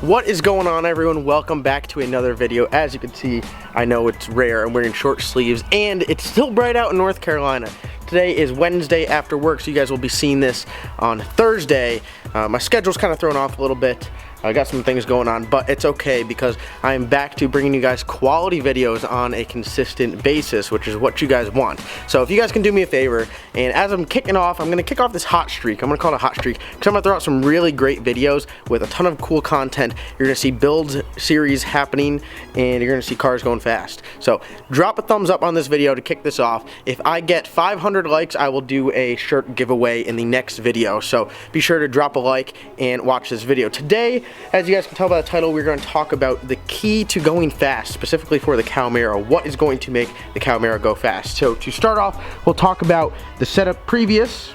What is going on, everyone? Welcome back to another video. As you can see, I know it's rare. I'm wearing short sleeves and it's still bright out in North Carolina. Today is Wednesday after work, so you guys will be seeing this on Thursday. My schedule's kind of thrown off a little bit. I got some things going on, but it's okay because I'm back to bringing you guys quality videos on a consistent basis, which is what you guys want. So if you guys can do me a favor, and as I'm kicking off, I'm going to kick off this hot streak. I'm going to call it a hot streak because I'm going to throw out some really great videos with a ton of cool content. You're going to see build series happening, and you're going to see cars going fast. So drop a thumbs up on this video to kick this off. If I get 500 likes, I will do a shirt giveaway in the next video. So be sure to drop a like and watch this video. Today, as you guys can tell by the title, we're going to talk about the key to going fast, specifically for the Cowmaro. What is going to make the Cowmaro go fast? So to start off, we'll talk about the setup previous,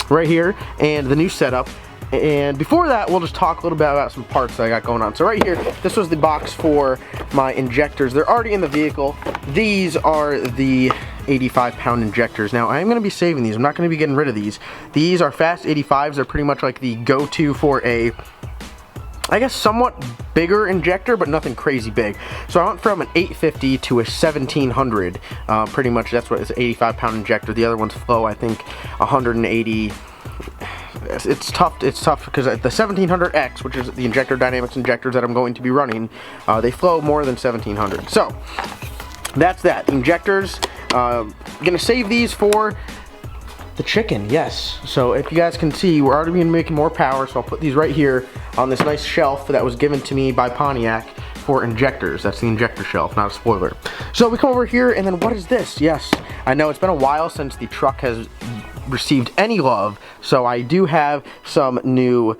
right here, and the new setup. And before that, we'll just talk a little bit about some parts that I got going on. So right here, this was the box for my injectors. They're already in the vehicle. These are the 85-pound injectors. Now, I am going to be saving these. I'm not going to be getting rid of these. These are fast 85s. They're pretty much like the go-to for a, I guess, somewhat bigger injector, but nothing crazy big. So I went from an 850 to a 1700. Pretty much that's what it's, an 85-pound injector. The other ones flow, I think, 180. It's tough because the 1700X, which is the Injector Dynamics injectors that I'm going to be running, they flow more than 1700. So that's that. Injectors, gonna save these for the chicken, yes. So if you guys can see, we're already making more power, so I'll put these right here on this nice shelf that was given to me by Pontiac for injectors. That's the injector shelf, not a spoiler. So we come over here, and then what is this? Yes, I know it's been a while since the truck has received any love, so I do have some new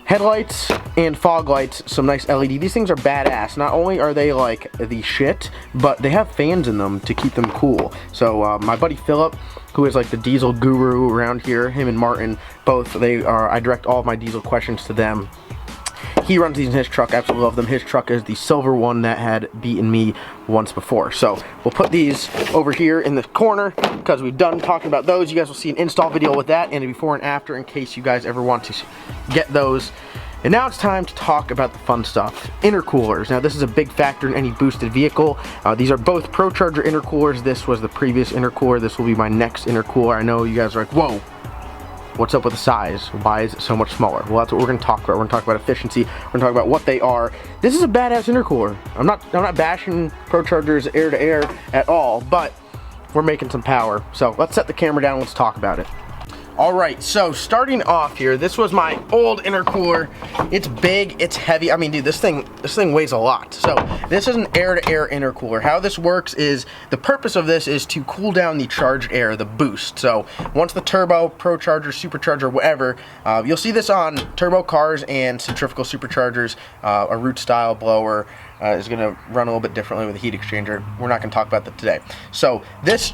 headlights and fog lights, some nice LED. These things are badass. Not only are they like the shit, but they have fans in them to keep them cool. So my buddy Philip, who is like the diesel guru around here, him and Martin, both, they are, I direct all of my diesel questions to them. He runs these in his truck, absolutely love them. His truck is the silver one that had beaten me once before. So we'll put these over here in the corner because we've done talking about those. You guys will see an install video with that and a before and after in case you guys ever want to get those. And now it's time to talk about the fun stuff. Intercoolers. Now this is a big factor in any boosted vehicle. These are both ProCharger intercoolers. This was the previous intercooler. This will be my next intercooler. I know you guys are like, whoa, what's up with the size? Why is it so much smaller? Well, that's what we're going to talk about. We're going to talk about efficiency. We're going to talk about what they are. This is a badass intercooler. I'm not bashing ProCharger's air-to-air at all, but we're making some power. So let's set the camera down. Let's talk about it. Alright, so starting off here, this was my old intercooler. It's big, it's heavy. I mean, dude, this thing weighs a lot. So this is an air-to-air intercooler. How this works is, the purpose of this is to cool down the charged air, the boost. So once the turbo, ProCharger, supercharger, whatever, you'll see this on turbo cars and centrifugal superchargers. A root style blower is going to run a little bit differently with a heat exchanger. We're not going to talk about that today. So this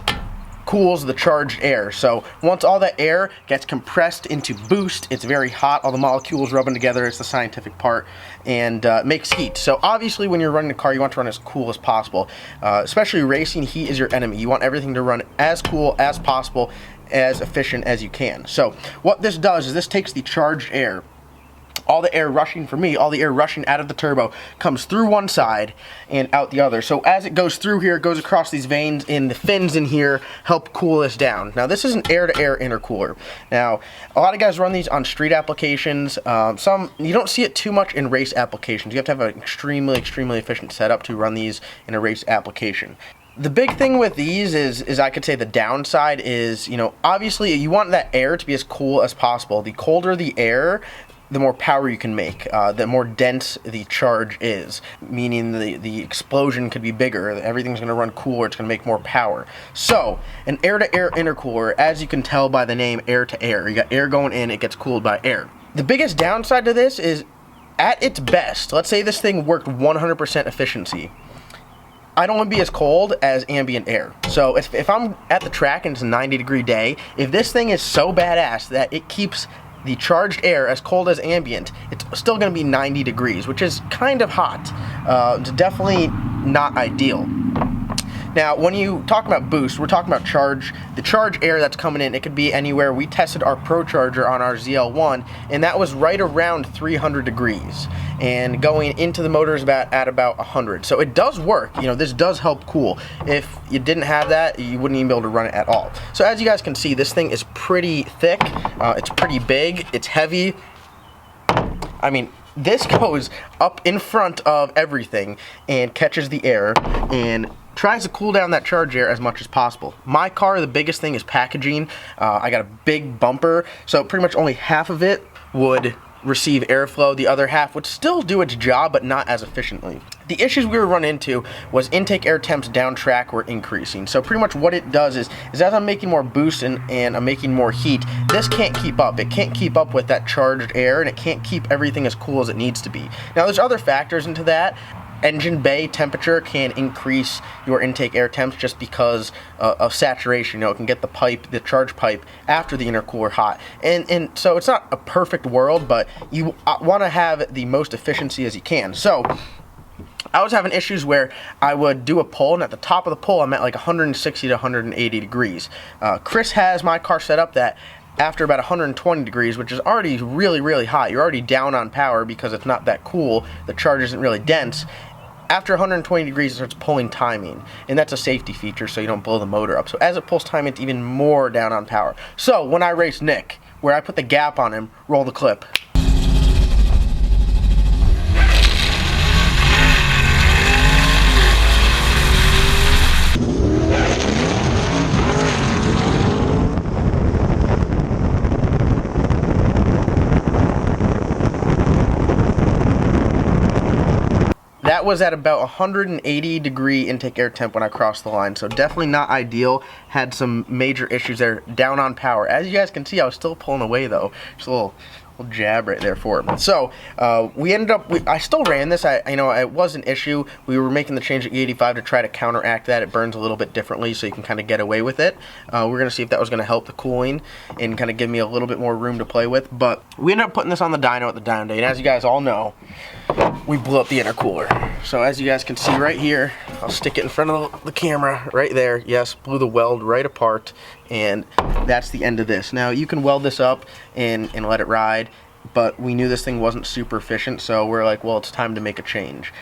cools the charged air. So once all that air gets compressed into boost, it's very hot, all the molecules rubbing together, it's the scientific part, and makes heat. So obviously when you're running a car, you want to run as cool as possible. Especially racing, heat is your enemy. You want everything to run as cool as possible, as efficient as you can. So what this does is this takes the charged air, all the air rushing, for me, all the air rushing out of the turbo comes through one side and out the other. So as it goes through here, it goes across these veins, and the fins in here help cool this down. Now this is an air-to-air intercooler. Now a lot of guys run these on street applications. Some, you don't see it too much in race applications. You have to have an extremely efficient setup to run these in a race application. The big thing with these is I could say the downside is, you know, obviously you want that air to be as cool as possible. The colder the air, the more power you can make, the more dense the charge is, meaning the explosion could be bigger, everything's going to run cooler, it's going to make more power. So, an air-to-air intercooler, as you can tell by the name air-to-air, you got air going in, it gets cooled by air. The biggest downside to this is, at its best, let's say this thing worked 100% efficiency, I don't want to be as cold as ambient air. So if I'm at the track and it's a 90-degree day, if this thing is so badass that it keeps the charged air as cold as ambient, it's still going to be 90 degrees, which is kind of hot. It's definitely not ideal. Now, when you talk about boost, we're talking about charge. The charge air that's coming in, it could be anywhere. We tested our Pro Charger on our ZL1, and that was right around 300 degrees. And going into the motor is at about 100. So it does work. You know, this does help cool. If you didn't have that, you wouldn't even be able to run it at all. So as you guys can see, this thing is pretty thick. It's pretty big. It's heavy. I mean, this goes up in front of everything and catches the air and tries to cool down that charge air as much as possible. My car, the biggest thing is packaging. I got a big bumper, so pretty much only half of it would receive airflow. The other half would still do its job, but not as efficiently. The issues we were running into was intake air temps down track were increasing. So pretty much what it does is as I'm making more boost and I'm making more heat, this can't keep up. It can't keep up with that charged air, and it can't keep everything as cool as it needs to be. Now there's other factors into that. Engine bay temperature can increase your intake air temps just because of saturation. You know, it can get the charge pipe after the intercooler hot. And so it's not a perfect world, but you want to have the most efficiency as you can. So I was having issues where I would do a pull, and at the top of the pull, I'm at like 160 to 180 degrees. Chris has my car set up that after about 120 degrees, which is already really, really hot, you're already down on power because it's not that cool, the charge isn't really dense. After 120 degrees, it starts pulling timing, and that's a safety feature so you don't blow the motor up. So as it pulls timing, it's even more down on power. So when I race Nick, where I put the gap on him, roll the clip. That was at about 180 degree intake air temp when I crossed the line, so definitely not ideal. Had some major issues there, down on power. As you guys can see, I was still pulling away though. Just a little jab right there for it. So we ended up, I still ran this. It was an issue. We were making the change at E85 to try to counteract that. It burns a little bit differently, so you can kind of get away with it. We're gonna see if that was gonna help the cooling and kind of give me a little bit more room to play with. But we ended up putting this on the dyno at the dyno day, and as you guys all know, we blew up the intercooler. So as you guys can see right here, I'll stick it in front of the camera right there. Yes, blew the weld right apart, and that's the end of this. Now you can weld this up and let it ride, but we knew this thing wasn't super efficient, so we're like, well, it's time to make a change.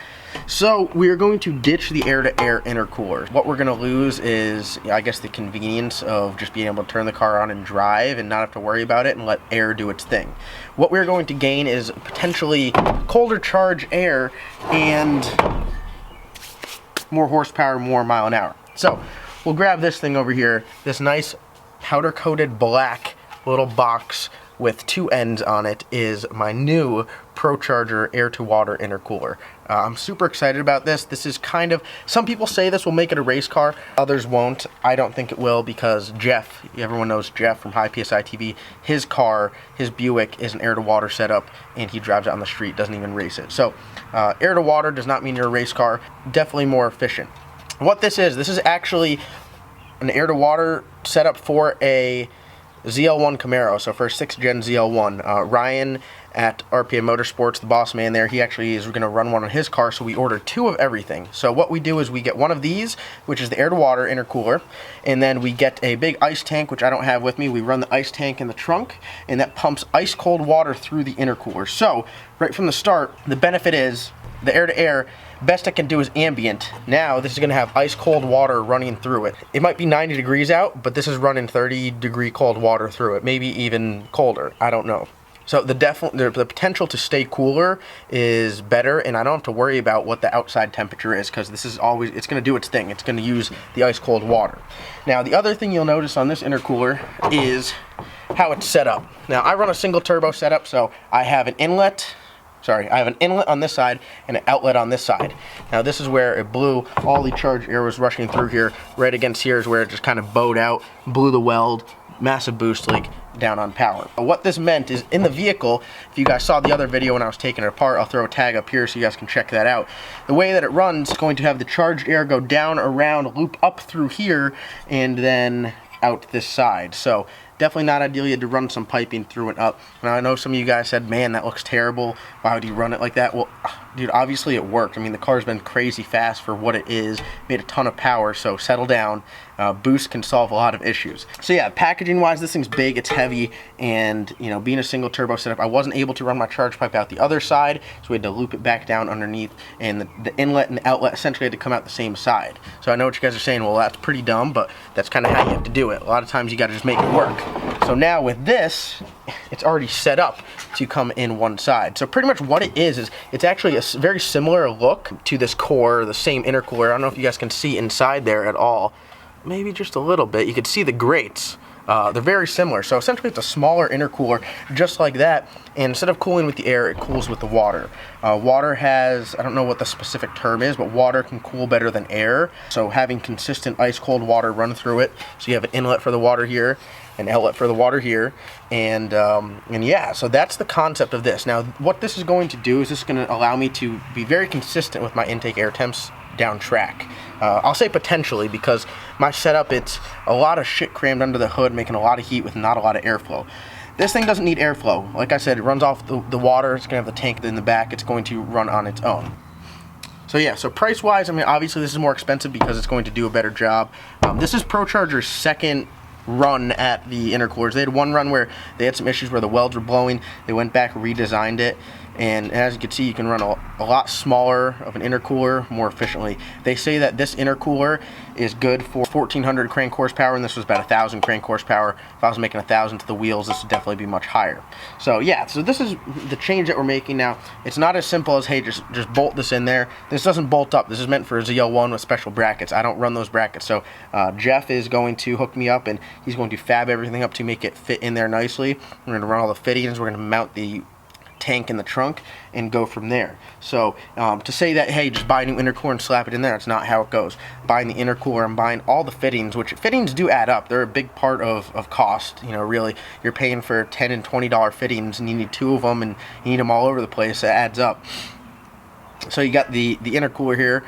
So we're going to ditch the air-to-air intercooler. What we're going to lose is, I guess, the convenience of just being able to turn the car on and drive and not have to worry about it and let air do its thing. What we're going to gain is potentially colder charge air and more horsepower, more mile an hour. So we'll grab this thing over here, this nice powder-coated black little box with two ends on it is my new Pro Charger air-to-water intercooler. I'm super excited about this. This is kind of, some people say this will make it a race car, others won't. I don't think it will because Jeff, everyone knows Jeff from High PSI TV, his car, his Buick is an air-to-water setup, and he drives it on the street, doesn't even race it. So air-to-water does not mean you're a race car, definitely more efficient. What this is actually an air-to-water setup for a ZL1 Camaro, so for a 6th gen ZL1. Ryan at RPM Motorsports, the boss man there, he actually is going to run one on his car, so we ordered two of everything. So what we do is we get one of these, which is the air-to-water intercooler, and then we get a big ice tank, which I don't have with me. We run the ice tank in the trunk, and that pumps ice-cold water through the intercooler. So right from the start, the benefit is the air-to-air, best it can do is ambient. Now this is going to have ice cold water running through it. It might be 90 degrees out, but this is running 30 degree cold water through it, maybe even colder, I don't know. So the potential to stay cooler is better, and I don't have to worry about what the outside temperature is because this is always, it's going to do its thing. It's going to use the ice cold water. Now the other thing you'll notice on this intercooler is how it's set up. Now I run a single turbo setup, so I have an inlet. I have an inlet on this side and an outlet on this side. Now this is where it blew, all the charged air was rushing through here. Right against here is where it just kind of bowed out, blew the weld, massive boost leak, down on power. What this meant is in the vehicle, if you guys saw the other video when I was taking it apart, I'll throw a tag up here so you guys can check that out. The way that it runs is going to have the charged air go down, around, loop up through here, and then out this side. So Definitely not ideal. You had to run some piping through and up. Now, I know some of you guys said, man, that looks terrible. Why would you run it like that? Well, dude, obviously it worked. I mean, the car's been crazy fast for what it is. Made a ton of power, so settle down. Boost can solve a lot of issues. So yeah, packaging wise, this thing's big, it's heavy, and you know, being a single turbo setup, I wasn't able to run my charge pipe out the other side, so we had to loop it back down underneath, and the inlet and the outlet essentially had to come out the same side. So I know what you guys are saying, well, that's pretty dumb, but that's kind of how you have to do it. A lot of times you got to just make it work. So now with this, it's already set up to come in one side. So pretty much what it is it's actually a very similar look to this core, the same intercooler. I don't know if you guys can see inside there at all. Maybe just a little bit. You could see the grates. They're very similar. So essentially it's a smaller intercooler just like that, and instead of cooling with the air, it cools with the water. Water has, I don't know what the specific term is, but water can cool better than air. So having consistent ice cold water run through it, so you have an inlet for the water here, an outlet for the water here, and yeah, so that's the concept of this. Now what this is going to do is this is going to allow me to be very consistent with my intake air temps down track. I'll say potentially, because my setup, it's a lot of shit crammed under the hood, making a lot of heat with not a lot of airflow. This thing doesn't need airflow. Like I said, it runs off the water. It's going to have the tank in the back. It's going to run on its own. So yeah, so price wise, I mean, obviously this is more expensive because it's going to do a better job. This is ProCharger's second run at the intercoolers. They had one run where they had some issues where the welds were blowing. They went back, redesigned it, and as you can see, you can run a lot smaller of an intercooler more efficiently. They say that this intercooler is good for 1400 crank horsepower, and this was about 1000 crank horsepower. If I was making 1000 to the wheels, this would definitely be much higher. So yeah, so this is the change that we're making now. It's not as simple as, hey, just bolt this in there. This doesn't bolt up. This is meant for a ZL1 with special brackets. I don't run those brackets. So Jeff is going to hook me up, and he's going to fab everything up to make it fit in there nicely. We're going to run all the fittings. We're going to mount the tank in the trunk and go from there. So to say that, hey, just buy a new intercooler and slap it in there, that's not how it goes. Buying the intercooler and buying all the fittings, which fittings do add up. They're a big part of cost. You know, really, you're paying for $10 and $20 fittings, and you need 2 of them, and you need them all over the place. It adds up. So you got the intercooler here.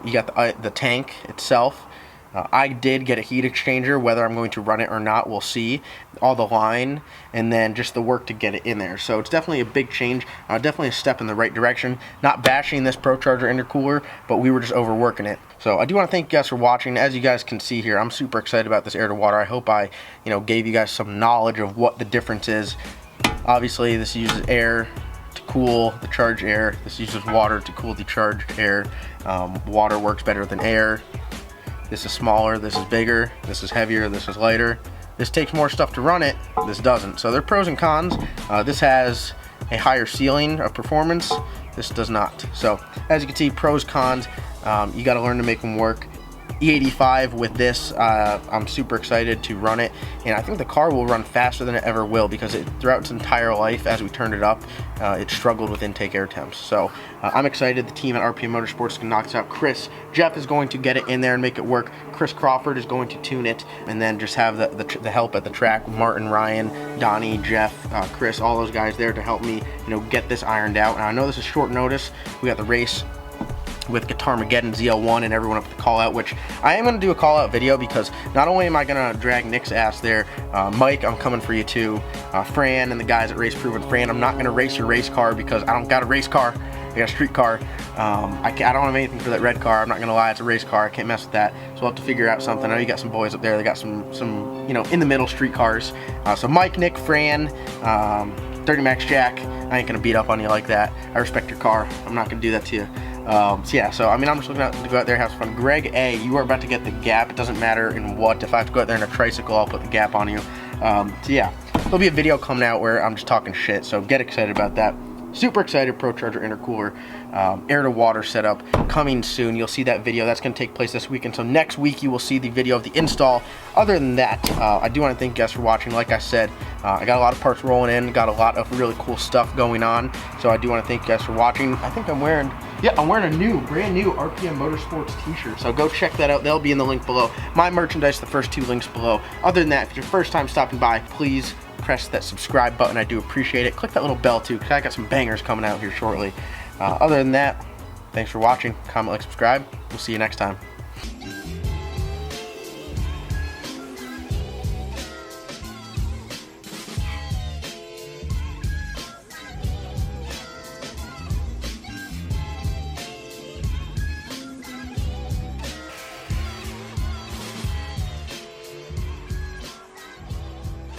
You got the tank itself. I did get a heat exchanger. Whether I'm going to run it or not, we'll see. All the line, and then just the work to get it in there. So it's definitely a big change. Definitely a step in the right direction. Not bashing this ProCharger intercooler, but we were just overworking it. So I do want to thank you guys for watching. As you guys can see here, I'm super excited about this air to water. I hope I, gave you guys some knowledge of what the difference is. Obviously, this uses air to cool the charged air. This uses water to cool the charged air. Water works better than air. This is smaller, this is bigger, this is heavier, this is lighter. This takes more stuff to run it, this doesn't. So there are pros and cons. This has a higher ceiling of performance, this does not. So as you can see, pros, cons, you gotta learn to make them work. E85 with this, I'm super excited to run it, and I think the car will run faster than it ever will, because throughout its entire life, as we turned it up, it struggled with intake air temps. So I'm excited. The team at RPM Motorsports can knock this out. Jeff is going to get it in there and make it work. Chris Crawford is going to tune it, and then just have the help at the track. Martin, Ryan, Donnie, Jeff, Chris, all those guys there to help me, get this ironed out. And I know this is short notice. We got the race with Guitarmageddon ZL1 and everyone up at the call out, which I am going to do a call out video, because not only am I going to drag Nick's ass there, Mike, I'm coming for you too, Fran and the guys at Race Proven. Fran, I'm not going to race your race car because I don't got a race car. I got a street car. I don't have anything for that red car. I'm not going to lie, it's a race car. I can't mess with that. So we'll have to figure out something. I know you got some boys up there. They got some in the middle street cars. So Mike, Nick, Fran, 30 Max Jack, I ain't going to beat up on you like that. I respect your car. I'm not going to do that to you. So yeah, so I mean, I'm just looking to go out there and have some fun. Greg A, you are about to get the gap. It doesn't matter in what. If I have to go out there in a tricycle, I'll put the gap on you. So yeah, there'll be a video coming out where I'm just talking shit, so get excited about that. Super excited. ProCharger intercooler, air to water setup coming soon. You'll see that video. That's going to take place this weekend. So next week you will see the video of the install. Other than that, I do want to thank you guys for watching. Like I said, I got a lot of parts rolling in. Got a lot of really cool stuff going on. So I do want to thank you guys for watching. I think I'm wearing a brand new RPM Motorsports t-shirt. So go check that out. They'll be in the link below. My merchandise, the first 2 links below. Other than that, if it's your first time stopping by, please press that subscribe button. I do appreciate it. Click that little bell too, because I got some bangers coming out here shortly. Other than that, thanks for watching. Comment, like, subscribe. We'll see you next time.